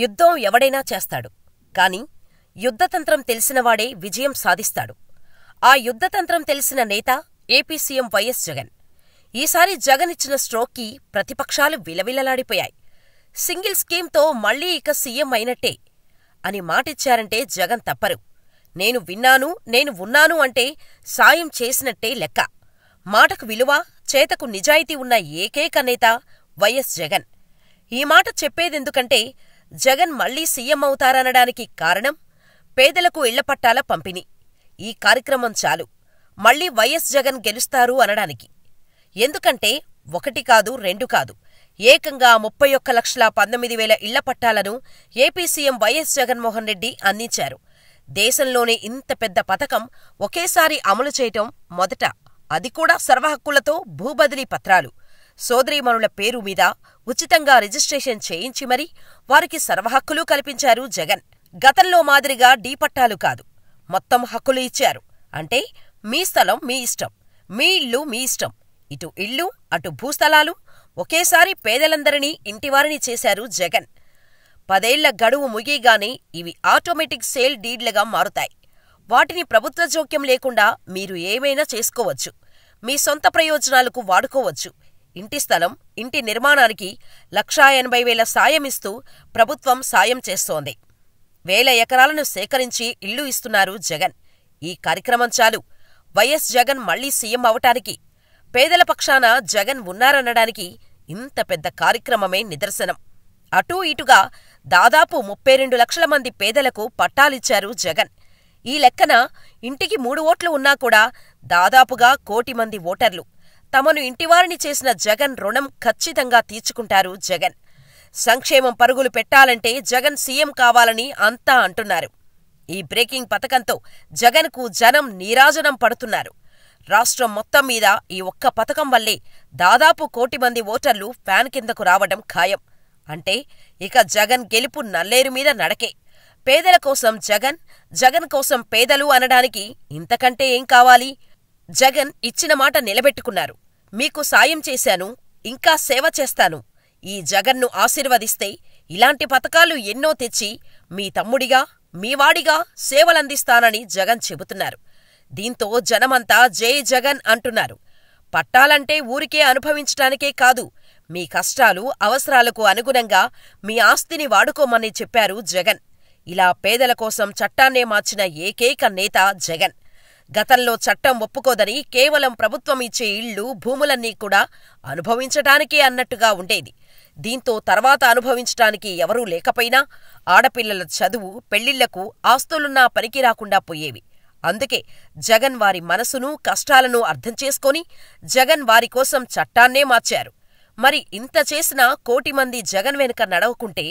యుద్ధం ఎవడైనా చేస్తాడు. కాని యుద్ధతంత్రం తెలిసినవాడే విజయం సాధిస్తాడు. ఆ యుద్ధతంత్రం తెలిసిన నేత ఏపీ సీఎం వైఎస్ జగన్. ఈసారి జగన్ ఇచ్చిన స్ట్రోక్కి ప్రతిపక్షాలు విలవిలలాడిపోయాయి. సింగిల్ స్కీమ్తో మళ్లీ ఇక సీఎం అయినట్టే అని మాటిచ్చారంటే జగన్ తప్పరు. నేను విన్నాను, నేను ఉన్నాను అంటే సాయం చేసినట్టే లెక్క. మాటకు విలువ, చేతకు నిజాయితీ ఉన్న ఏకైక నేత వైఎస్ జగన్. ఈ మాట చెప్పేదెందుకంటే జగన్ మళ్లీ సీఎం అవుతారనడానికి కారణం పేదలకు ఇళ్ల పట్టాల పంపిణీ. ఈ కార్యక్రమం చాలు మళ్లీ వైఎస్ జగన్ గెలుస్తారు అనడానికి. ఎందుకంటే ఒకటి కాదు, రెండు కాదు, ఏకంగా 31,19,000 ఇళ్ల పట్టాలను AP CM YS Jaganmohan Reddy అందించారు. దేశంలోనే ఇంత పెద్ద పథకం ఒకేసారి అమలు చేయటం మొదట. అది కూడా సర్వహక్కులతో భూబదిలీ పత్రాలు. సోదరీమణుల పేరు మీద ఉచితంగా రిజిస్ట్రేషన్ చేయించి మరీ వారికి సర్వహక్కులు కల్పించారు జగన్. గతంలో మాదిరిగా డీ పట్టాలు కాదు, మొత్తం హక్కులు ఇచ్చారు. అంటే మీ స్థలం మీ ఇష్టం, మీ ఇల్లు మీ ఇష్టం. ఇటు ఇల్లు, అటు భూస్థలాలు. ఒకేసారి పేదలందరినీ ఇంటివారిని చేశారు జగన్. 10 ఏళ్ల గడువు ముగియగానే ఇవి ఆటోమేటిక్ సేల్ డీడ్లుగా మారుతాయి. వాటిని ప్రభుత్వ జోక్యం లేకుండా మీరు ఏమైనా చేసుకోవచ్చు, మీ సొంత ప్రయోజనాలకు వాడుకోవచ్చు. ఇంటి స్థలం, ఇంటి నిర్మాణానికి 1,80,000 సాయమిస్తూ ప్రభుత్వం సాయం చేస్తోంది. 1,000 ఎకరాలను సేకరించి ఇల్లు ఇస్తున్నారు జగన్. ఈ కార్యక్రమం చాలు వైఎస్ జగన్ మళ్లీ సీఎం అవటానికి. పేదల పక్షాన జగన్ ఉన్నారనడానికి ఇంత పెద్ద కార్యక్రమమే నిదర్శనం. అటూ ఇటుగా దాదాపు 32 లక్షల మంది పేదలకు పట్టాలిచ్చారు జగన్. ఈ లెక్కన ఇంటికి 3 ఓట్లు ఉన్నా కూడా దాదాపుగా 1 కోటి మంది ఓటర్లు తమను ఇంటివారిని చేసిన జగన్ రుణం ఖచ్చితంగా తీర్చుకుంటారు జగన్. సంక్షేమం పరుగులు పెట్టాలంటే జగన్ సీఎం కావాలని అంతా అంటున్నారు. ఈ బ్రేకింగ్ పథకంతో జగన్కు జనం నీరాజనం పడుతున్నారు. రాష్ట్రం మొత్తం మీద ఈ ఒక్క పథకం వల్లే దాదాపు 1 కోటి మంది ఓటర్లు ఫ్యాన్ కిందకు రావడం ఖాయం. అంటే ఇక జగన్ గెలుపు నల్లేరు మీద నడకే. పేదల కోసం జగన్, జగన్ కోసం పేదలు అనడానికి ఇంతకంటే ఏం కావాలి? జగన్ ఇచ్చిన మాట నిలబెట్టుకున్నారు. మీకు సాయం చేశాను, ఇంకా సేవ చేస్తాను. ఈ జగన్ను ఆశీర్వదిస్తే ఇలాంటి పథకాలు ఎన్నో తెచ్చి మీ తమ్ముడిగా, మీవాడిగా సేవలందిస్తానని జగన్ చెబుతున్నారు. దీంతో జనమంతా జై జగన్ అంటున్నారు. పట్టాలంటే ఊరికే అనుభవించటానికే కాదు, మీ కష్టాలు, అవసరాలకు అనుగుణంగా మీ ఆస్తిని వాడుకోమని చెప్పారు జగన్. ఇలా పేదల కోసం చట్టాన్నే మార్చిన ఏకైక నేత జగన్. గతంలో చట్టం ఒప్పుకోదని కేవలం ప్రభుత్వం ఇచ్చే ఇళ్లు, భూములన్నీ కూడా అనుభవించటానికే అన్నట్టుగా ఉండేది. దీంతో తర్వాత అనుభవించటానికి ఎవరూ లేకపోయినా ఆడపిల్లల చదువు, పెళ్లిళ్లకు ఆస్తులున్నా పనికి రాకుండా పోయేవి. అందుకే జగన్ వారి మనసును, కష్టాలను అర్థం చేసుకొని జగన్ వారి కోసం చట్టాన్నే మార్చారు. మరి ఇంత చేసినా 1 కోటి మంది జగన్ వెనుక నడవకుంటే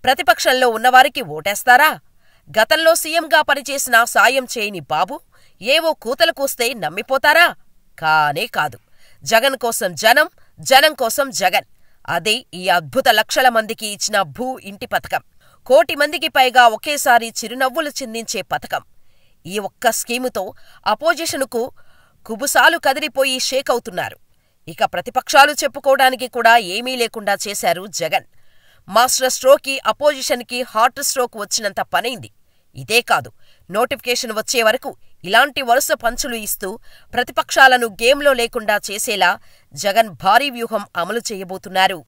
ప్రతిపక్షంలో ఉన్నవారికి ఓటేస్తారా? గతంలో సీఎంగా పనిచేసినా సాయం చేయని బాబు ఏవో కూతలు కూస్తే నమ్మిపోతారా? కానే కాదు. జగన్ కోసం జనం, జనం కోసం జగన్. అదే ఈ అద్భుత లక్షల మందికి ఇచ్చిన ఇంటి పథకం. 1 కోటి మందికి పైగా ఒకేసారి చిరునవ్వులు చిందించే పథకం. ఈ ఒక్క స్కీముతో అపోజిషనుకు కుబుసాలు కదిలిపోయి షేక్ అవుతున్నారు. ఇక ప్రతిపక్షాలు చెప్పుకోవడానికి కూడా ఏమీ లేకుండా చేశారు జగన్. మాస్టర్ స్ట్రోక్కి అపోజిషన్కి హార్ట్ స్ట్రోక్ వచ్చినంత పనైంది. ఇదే కాదు, నోటిఫికేషన్ వచ్చే వరకు ఇలాంటి వరుస పంచులు ఇస్తూ ప్రతిపక్షాలను గేమ్లో లేకుండా చేసేలా జగన్ భారీ వ్యూహం అమలు చేయబోతున్నారు.